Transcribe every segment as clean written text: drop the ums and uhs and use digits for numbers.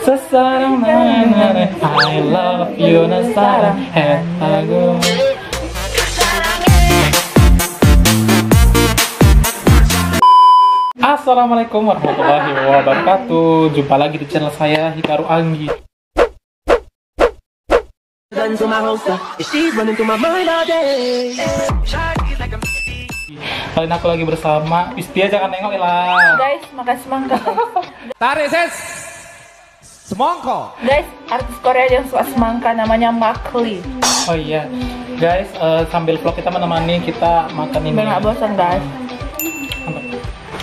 Sesarang nana, I love you Nasara, aku. Assalamualaikum warahmatullahi wabarakatuh. Jumpa lagi di channel saya Hikaru Anggi. Kali ini aku lagi bersama Pistia, jangan nengok lah. Guys, makan semangka. Tarik ses semangka. Guys, artis Korea yang suka semangka namanya Makli. Oh iya, guys, sambil vlog kita menemani kita makan ini. Biar nggak bosan guys.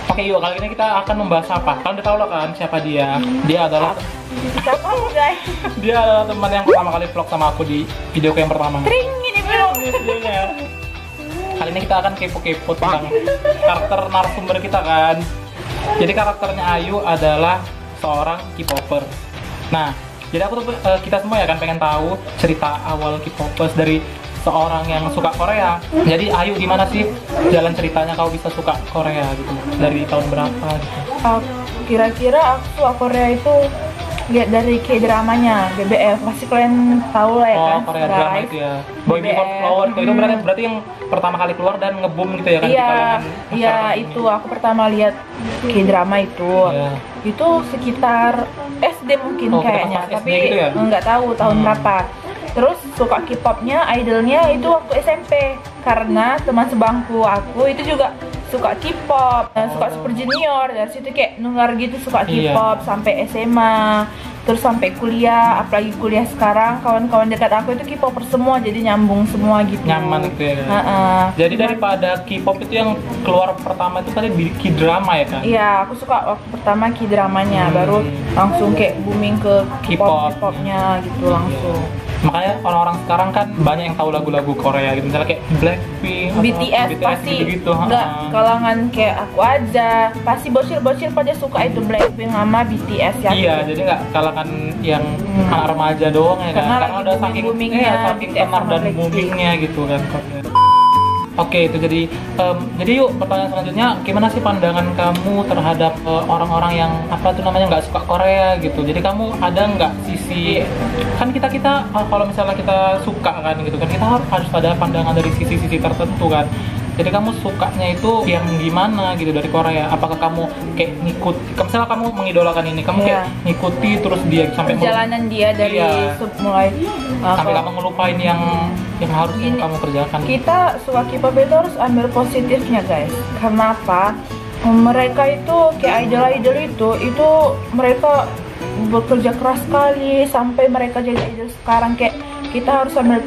Oke, yuk kali ini kita akan membahas apa? Kalian udah tahu lah kan siapa dia? Dia adalah Siapa guys? dia adalah teman yang pertama kali vlog sama aku di videoku yang pertama. Tring ini belum. Kali ini kita akan kepo-kepo tentang karakter narasumber kita kan. Jadi karakternya Ayu adalah seorang K-popper. Nah, jadi aku tuh kita semua ya kan pengen tahu cerita awal K-popers dari seorang yang suka Korea. Jadi Ayu gimana sih jalan ceritanya kau bisa suka Korea gitu? Dari tahun berapa gitu? Kira-kira aku suka Korea itu lihat dari K-dramanya BBF. Pasti kalian tahu lah ya kan. Oh, Korea drama itu ya. Boy Before Flower itu berarti yang pertama kali keluar dan nge-boom gitu ya kan? Iya, itu aku pertama lihat K-drama itu. Iya. Itu sekitar SD mungkin kayaknya, pas SD tapi gitu ya? nggak tahu tahun berapa. Terus suka K-popnya, idolnya itu waktu SMP karena teman sebangku aku itu juga suka K-pop, suka Super Junior. Dari situ kayak nungar gitu suka K-pop sampai SMA, terus sampai kuliah. Apalagi kuliah sekarang kawan-kawan dekat aku itu K-popper semua, jadi nyambung semua gitu. Nyaman gitu ya. Jadi daripada K-pop itu yang keluar pertama itu tadi K-drama ya kan? Iya, aku suka waktu pertama K-dramanya, baru langsung kayak booming ke K-popnya gitu langsung. Makanya orang-orang sekarang kan banyak yang tahu lagu-lagu Korea gitu, misalnya kayak Blackpink, BTS pasti gitu-gitu. Nggak kalangan kayak aku aja, pasti bocil-bocil pada suka itu Blackpink sama BTS ya. Iya, jadi nggak kalangan yang anak remaja doang ya kan, karena udah saking tenar dan boomingnya gitu kan. Oke, itu jadi yuk pertanyaan selanjutnya, gimana sih pandangan kamu terhadap orang-orang yang apa tuh namanya nggak suka Korea gitu? Jadi kamu ada nggak sisi, kan kita kalau misalnya kita suka kan gitu kan, kita harus ada pandangan dari sisi-sisi tertentu kan. Jadi kamu sukanya itu yang gimana gitu dari Korea? Apakah kamu kayak ngikut, misalnya kamu mengidolakan ini, kamu kayak ngikuti terus dia sampai perjalanan dia dari mulai sampai kamu ngelupain yang harus kamu kerjakan? Kita suka K-pop itu harus ambil positifnya guys. Karena apa? Mereka itu kayak idol-idol itu mereka bekerja keras sekali sampai mereka jadi idol sekarang. Kayak kita harus ambil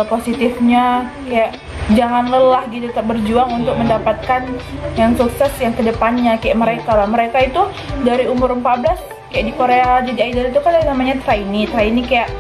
positifnya, kayak jangan lelah gitu, tetap berjuang untuk mendapatkan yang sukses yang kedepannya. Kayak mereka itu dari umur 14 kayak di Korea jadi idol itu kan namanya trainee kayak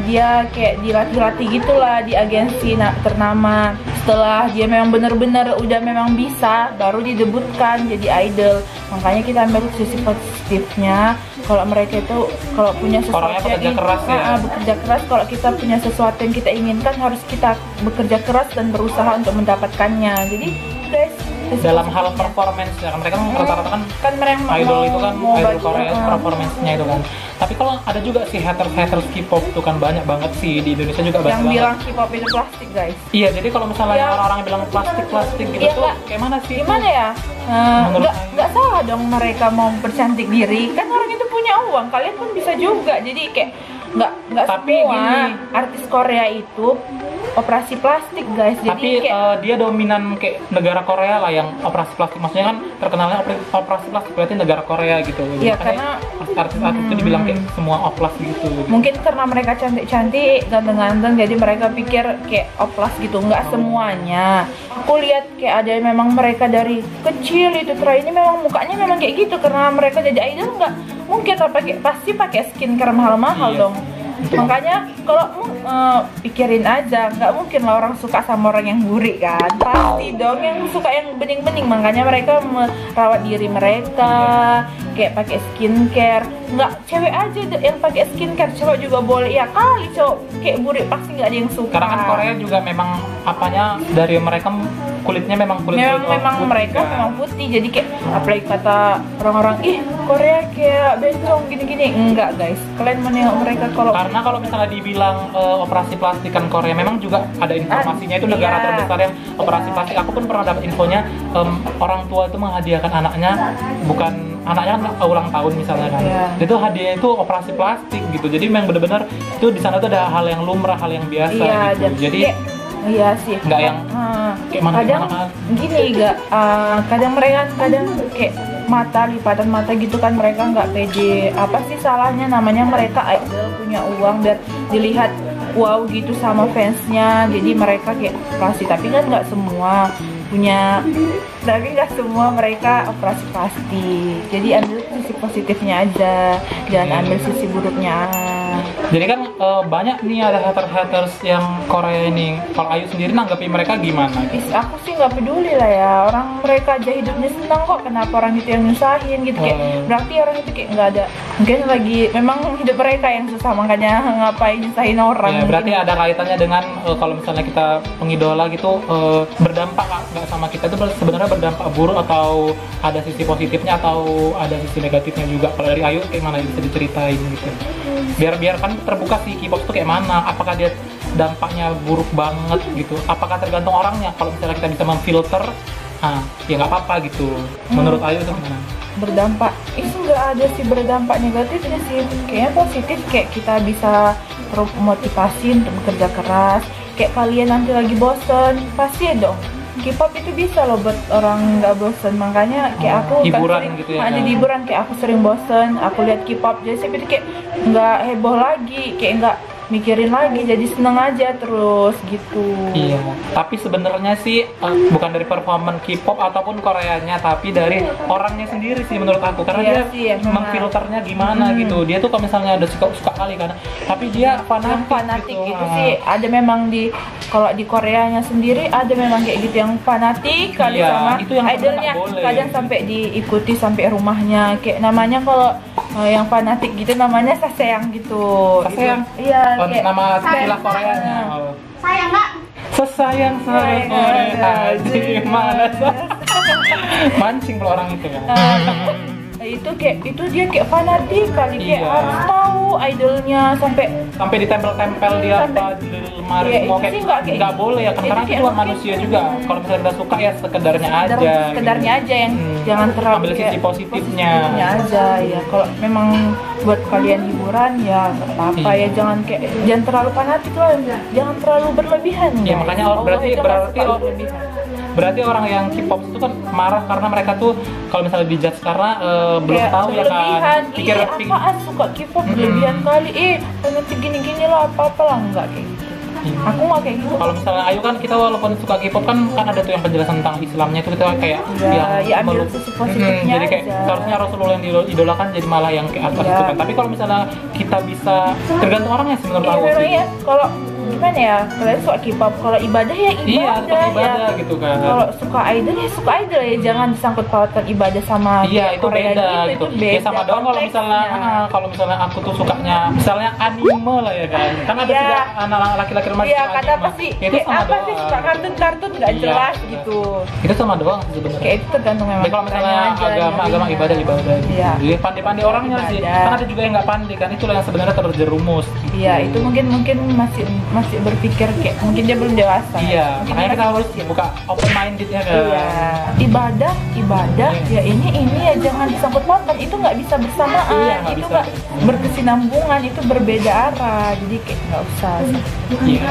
dia kayak dilatih-latih gitulah di agensi ternama. Setelah dia memang benar-benar udah memang bisa, baru didebutkan jadi idol. Makanya kita ambil sisi positifnya. Kalau mereka itu kalau punya sesuatu bekerja keras ya. Bekerja keras. Kalau kita punya sesuatu yang kita inginkan, harus kita bekerja keras dan berusaha untuk mendapatkannya. Jadi guys, dalam hal performance ya kan, mereka rata-rata kan mereka idol itu kan idol Korea performance-nya itu kan. Tapi kalau ada juga sih haters K-pop itu kan banyak banget sih di Indonesia juga banyak yang bilang K-pop itu plastik guys. Iya, jadi kalau misalnya orang-orang yang bilang plastik gitu tuh kayak mana sih? Gimana ya? Nggak salah dong mereka mau bercantik diri, kan orang itu punya uang, kalian pun bisa juga. Jadi kayak nggak tapi semua artis Korea itu operasi plastik guys. Jadi tapi kayak, dia dominan kayak negara Korea lah yang operasi plastik, maksudnya kan terkenalnya operasi plastik berarti negara Korea gitu. Iya, karena artis-artis itu dibilang kayak semua oplas gitu. Mungkin karena mereka cantik-cantik, ganteng-ganteng, jadi mereka pikir kayak oplas gitu. Nggak semuanya. Aku lihat kayak ada yang memang mereka dari kecil itu ini memang mukanya memang kayak gitu, karena mereka jadi idol nggak mungkin pasti pakai skincare mahal-mahal dong. Makanya kalau pikirin aja, nggak mungkin lah orang suka sama orang yang burik kan, pasti dong yang suka yang bening-bening. Makanya mereka merawat diri mereka, kayak pakai skincare. Nggak cewek aja yang pakai skincare, cowok juga boleh ya kali. Cowok kayak burik pasti nggak ada yang suka. Karena kan Korea juga memang apanya dari mereka kulitnya memang kulit memang putih, mereka kan? memang putih, jadi kayak apalagi kata orang-orang, ih Korea kayak bencong gini-gini. Enggak guys, kalian menengok mereka karena kalau misalnya dibilang operasi plastikan Korea, memang juga ada informasinya, itu negara iya. terbesar yang operasi plastik. Aku pun pernah dapat infonya, orang tua itu menghadiahkan anaknya, bukan anaknya kan ulang tahun misalnya kan, iya. itu hadiahnya itu operasi plastik gitu. Jadi memang benar-benar itu di sana tuh ada hal yang lumrah, hal yang biasa iya, gitu. Jadi iya sih, nggak yang kayak mana kadang kan. gini gak, kadang mereka kayak lipatan mata gitu kan, mereka nggak pede. Apa sih salahnya, namanya mereka idol, punya uang biar dilihat wow gitu sama fansnya, jadi mereka kayak operasi. Tapi kan nggak semua mereka operasi plastik. Jadi ambil sisi positifnya aja, jangan ambil sisi buruknya. Jadi kan banyak nih ada haters yang Korea ini. Kalau Ayu sendiri nanggapi mereka gimana? Aku sih nggak peduli lah ya, orang mereka aja hidupnya senang kok, kenapa orang itu yang nyusahin gitu. Kayak berarti orang itu kayak nggak ada, mungkin lagi memang hidup mereka yang susah, makanya ngapain nyusahin orang. Ya, berarti ada kaitannya dengan kalau misalnya kita pengidola gitu, berdampak nggak sama kita itu sebenarnya berdampak buruk, atau ada sisi positifnya atau ada sisi negatifnya juga. Kalau dari Ayu kayak mana, bisa diceritain gitu? Biar kan terbuka sih K-pop itu kayak mana, apakah dia dampaknya buruk banget gitu, apakah tergantung orangnya. Kalau misalnya kita bisa memfilter, ya nggak apa-apa gitu. Menurut Ayu itu gimana? Berdampak itu nggak ada sih berdampak negatifnya sih, kayaknya positif. Kayak kita bisa motivasi untuk bekerja keras. Kayak kalian nanti lagi bosen, pasti ya dong K-pop itu bisa loh buat orang nggak bosen. Makanya kayak aku hiburan sering, gitu ya, ada kan? hiburan, kayak aku sering bosen, aku lihat K-pop jadi saya kayak nggak heboh lagi, kayak nggak mikirin lagi, jadi seneng aja terus gitu. Iya, tapi sebenarnya sih bukan dari performan K-pop ataupun Koreanya, tapi dari orangnya sendiri sih menurut aku. Karena Iya dia sih, memfilternya gimana gitu. Dia tuh kalau misalnya ada suka kali kan, tapi dia fanatik gitu sih. Ada memang kalau di Koreanya sendiri ada memang kayak gitu yang fanatik kali Iya, sama itu yang idolnya. nggak boleh. Kadang sampai diikuti sampai rumahnya. Kayak namanya kalau yang fanatik gitu namanya saseyang gitu. Saseyang? Gitu. Iya. Kayak Nama istilah Koreanya. Sayang nggak? Sesayang Korea di mana? Mancing kalau orang itu kan. Itu dia kayak fanatik kali, kayak Iya. harus tahu idolnya sampai ditempel-tempel di apa di lemari, Iya, mau itu kayak sih nggak kayak nggak gitu. boleh ya kan, Itu karena kayak itu kan mungkin- manusia juga. Kalau misalnya kita suka ya sekedarnya aja. sekedarnya gitu. aja yang jangan terlalu ambil sisi kayak positifnya. aja ya. Kalau memang buat kalian hiburan ya nggak apa-apa Iya. ya, jangan terlalu fanatik lah, jangan terlalu berlebihan. Iya, guys. makanya Allah berarti itu nggak suka berlebihan. berarti orang yang K-pop itu kan marah karena mereka tuh kalau misalnya dijudge karena belum Kayak tahu ya kan. berlebihan. Pikir Apaan suka K-pop berlebihan kali, fanatik gini-gini lah, apa-apa lah, enggak kayak gitu. Iya. Aku nggak kayak gitu. Kalau misalnya Ayu kan, kita walaupun suka K-pop kan ada tuh yang penjelasan tentang Islamnya itu, kita kayak Ya ambil sisi positifnya jadi kayak aja. seharusnya Rasulullah yang diidolakan jadi malah yang kayak atas Iya. itu kan. Tapi kalau misalnya kita bisa, tergantung orangnya sih menurut aku Memang sih. ya, kalau gimana ya, kalian suka K-pop, kalau ibadah ya ibadah, Iya, tetap ibadah ya. gitu kan. Kalau suka idol ya suka idol ya, jangan disangkut pautkan ibadah sama Iya, itu Korea beda gitu. itu beda. Ya sama dong kalau misalnya konteksnya. kalau misalnya aku tuh sukanya misalnya anime lah ya kan. Kan ada Iya. juga anak laki-laki remaja Iya, suka kata anime. apa sih? Ya, itu Kayak sama apa doang. sih suka kartun-kartun nggak Iya. jelas gitu. Itu sama doang sih sebenarnya. Kayak itu tergantung memang. Tapi kalau misalnya kitanya aja, agama nyarinya. ibadah gitu. Iya. Jadi pandai-pandai orangnya sih. Ibadah. Kan ada juga yang nggak pandai kan, itulah yang sebenarnya terjerumus. Iya, itu mungkin masih berpikir kayak mungkin dia belum dewasa. Iya, Mungkin makanya dia kita harus masih- buka open minded ya kan. Iya, ibadah ya ini ya jangan disangkut pautkan, itu nggak bisa bersamaan, Iya, nggak itu bisa. nggak berkesinambungan, itu berbeda arah, jadi kayak nggak usah. Iya.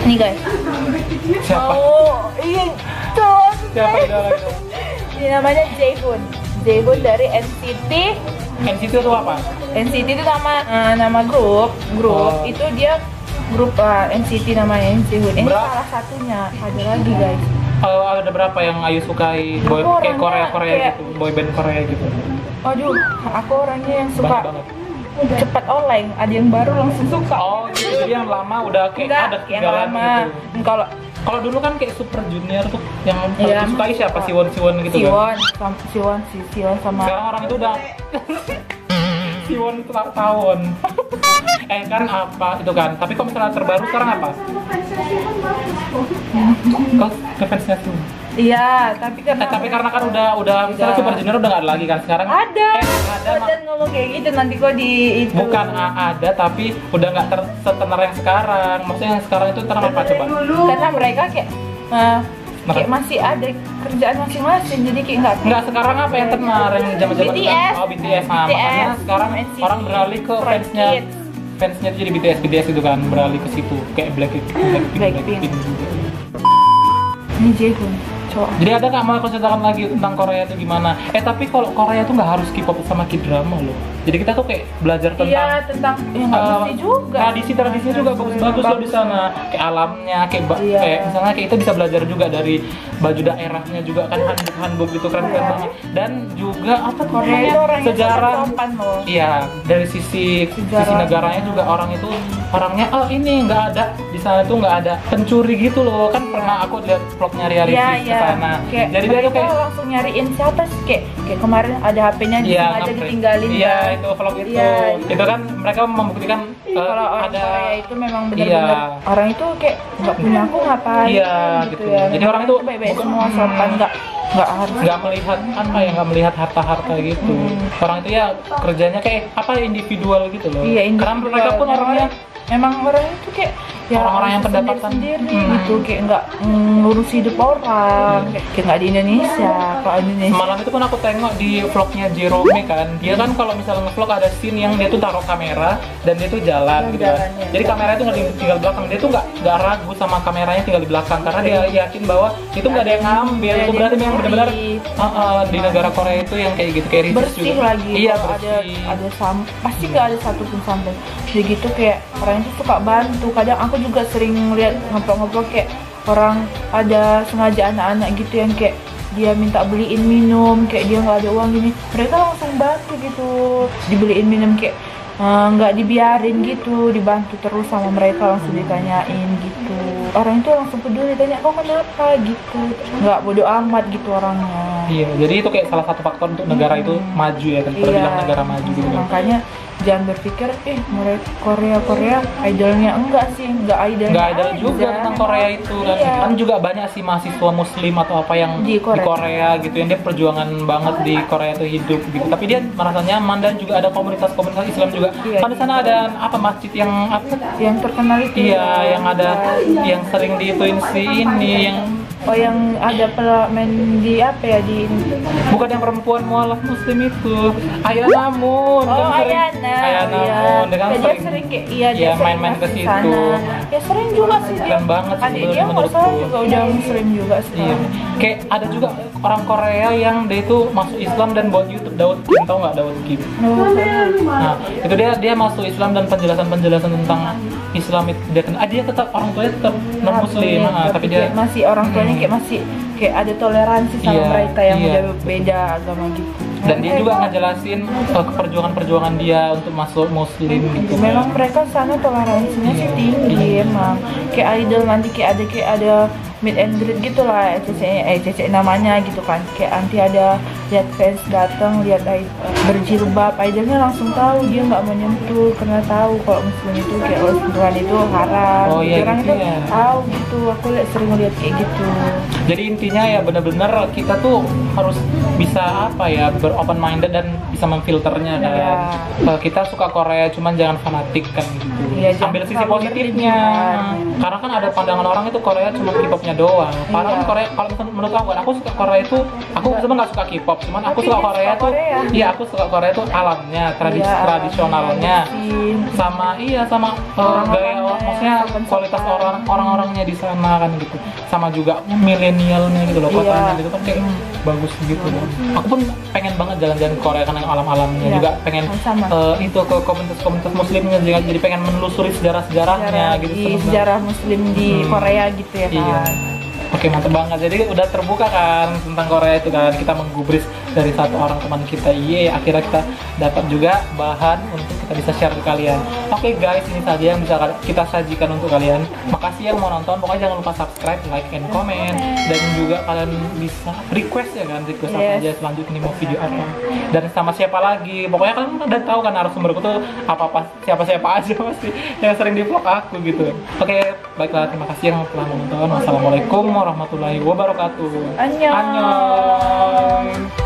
Nih guys, Siapa? iya tuh, Siapa idola itu? ini namanya Jaehoon dari NCT. NCT itu apa? NCT itu nama grup Oh. itu dia grup NCT namanya Jaehoon. Ini Berapa? salah satunya, ada lagi guys. Ada berapa yang Ayu sukai boy Aku kayak orangnya Korea kayak- gitu, boy band Korea gitu? Aduh, aku orangnya yang Banyak suka banget. cepat online, ada yang baru langsung suka. Oh, gitu. Jadi yang lama udah kayak Enggak, ada yang ketinggalan lama. gitu. Kalau Kalau dulu kan kayak Super Junior tuh yang Iya, paling disukai siapa? suka. Siwon gitu kan. Siwon sama Sekarang orang itu udah Siwon tahun. Kan apa itu kan? Tapi kok misalnya terbaru sekarang apa? Kok ke fansnya Siwon? Iya, tapi karena kan udah misalnya Super Junior udah nggak ada lagi kan sekarang? Ada. Ada. Dan ngomong kayak gitu nanti kok di itu. Bukan ada, tapi udah nggak setenar yang sekarang. Maksudnya yang sekarang itu tenar apa coba? Karena mereka kayak masih ada kerjaan masing-masing, jadi kayak nggak sekarang apa yang tenar yang zaman-zaman BTS. Oh BTS, nah makanya sekarang orang beralih ke fansnya itu jadi BTS itu kan, beralih ke situ kayak Blackpink juga. Ini Jaehoon cowok. Jadi ada nggak mau konsentrasi lagi tentang Korea itu gimana? Tapi kalau Korea itu nggak harus K-pop sama K-drama loh. Jadi kita tuh kayak belajar tentang tradisinya juga bagus-bagus loh di sana. Kayak alamnya, kayak misalnya kayak kita bisa belajar juga dari baju daerahnya juga kan, hanbok gitu keren-keren banget. Dan juga apa tuh sejarah loh. Iya, dari sisi negaranya juga orang itu orangnya ini nggak ada di sana tuh nggak ada pencuri gitu loh. Kan pernah aku lihat vlognya reality ke sana. Jadi dia tuh kayak langsung nyariin siapa sih kayak kemarin ada HP-nya di sana aja ditinggalin. Iya, itu vlog itu. Itu kan mereka membuktikan kalau orang ada Korea itu memang benar-benar orang itu kayak nggak punya aku ngapain gitu ya. Jadi orang itu baik-baik semua, sopan, nggak melihat harta gitu. Orang itu ya kerjanya kayak individual gitu loh. Karena mereka pun orangnya memang orang itu kayak orang-orang yang pendapatan sendiri gitu, kayak nggak ngurus hidup orang, kayak nggak di Indonesia. Kalau Indonesia semalam itu pun aku tengok di vlognya Jerome kan, dia kan kalau misalnya ngevlog ada scene yang dia tuh taruh kamera dan dia tuh jalan gitu kan. Jadi kamera itu nggak tinggal di belakang, dia tuh nggak ragu sama kameranya tinggal di belakang karena dia yakin bahwa itu nggak ada yang ngambil. Itu berarti yang benar-benar di negara Korea itu yang kayak gitu, kayak bersih juga. Lagi. Iya, ada sampah pasti nggak ada satupun sampah. Jadi gitu kayak orang itu suka bantu. Kadang aku juga sering lihat ngobrol-ngobrol kayak orang ada sengaja anak-anak gitu yang kayak dia minta beliin minum, kayak dia nggak ada uang gini, mereka langsung bantu gitu, dibeliin minum kayak nggak dibiarin gitu, dibantu terus sama mereka, langsung ditanyain gitu. Orang itu langsung peduli, tanya kok kenapa gitu, nggak bodo amat gitu orangnya. Iya, jadi itu kayak salah satu faktor untuk negara itu maju ya kan, terbilang negara maju gitu. Makanya jangan berpikir mereka Korea idolnya enggak idol juga tentang Korea itu kan. Kan juga banyak sih mahasiswa muslim atau apa yang di Korea gitu yang dia perjuangan banget di Korea itu hidup gitu, tapi dia merasa nyaman. Dan juga ada komunitas Islam juga kan di sana. Ada masjid yang terkenal itu yang ada yang sering diituin ini yang ada pelamen di bukan yang perempuan mualaf muslim itu, Ayana Namun dengan sering dia main-main ke situ. Ya sering juga sih dia. Keren banget sih dia menurutku juga udah muslim juga sih. Iya. Kayak ada juga orang Korea yang dia itu masuk Islam dan buat YouTube, Daud Kim, tau nggak Daud Kim? Nah, itu dia masuk Islam dan penjelasan tentang Islam itu dia tetap orang tuanya tetap non muslim, tapi dia masih orang tuanya kayak masih kayak ada toleransi sama mereka yang udah beda agama gitu. Dan dia juga ngejelasin perjuangan dia untuk masuk muslim gitu. Memang mereka sana toleransinya sih tinggi emang. Kayak idol nanti kayak ada meet and greet gitu lah, CC namanya gitu kan. Kayak nanti ada lihat fans datang, lihat berjilbab, idolnya langsung tahu dia nggak menyentuh karena tahu kalau muslim itu kayak sentuhan itu haram. Orang itu tahu gitu. Aku sering lihat kayak gitu. Jadi intinya ya benar-benar kita tuh harus bisa open minded dan bisa memfilternya kan. Kita suka Korea cuman jangan fanatik kan gitu. Ambil sisi positifnya. Karena kan ada pandangan orang itu Korea cuma K-popnya doang. Padahal Korea, kalau menurut aku suka Korea itu, aku sebenarnya nggak suka K-pop, cuman aku suka Korea tuh. Iya, aku suka Korea itu alamnya, tradisionalnya, sama gaya, maksudnya kualitas orang-orangnya di sana kan gitu. Sama juga milenialnya gitu loh, kotanya gitu kan kayak bagus gitu loh. Aku pun pengen banget jalan-jalan ke Korea karena alam-alamnya, juga pengen itu ke komunitas muslimnya, jadi pengen menelusuri sejarahnya gitu. Sejarah muslim di Korea gitu ya kan. Oke, mantep banget. Jadi udah terbuka kan tentang Korea itu kan, kita menggubris dari satu orang teman kita. Akhirnya kita dapat juga bahan untuk kita bisa share ke kalian. Oke guys, ini saja yang bisa kita sajikan untuk kalian. Makasih yang mau nonton, pokoknya jangan lupa subscribe, like, and comment. Dan juga kalian bisa request ya kan, request apa aja selanjutnya mau video apa. Dan sama siapa lagi, pokoknya kalian udah tahu kan narasumberku tuh apa-apa, siapa-siapa aja pasti yang sering di vlog aku gitu. Oke, baiklah, terima kasih yang telah menonton. Wassalamualaikum warahmatullahi wabarakatuh. Annyeong. Annyeong.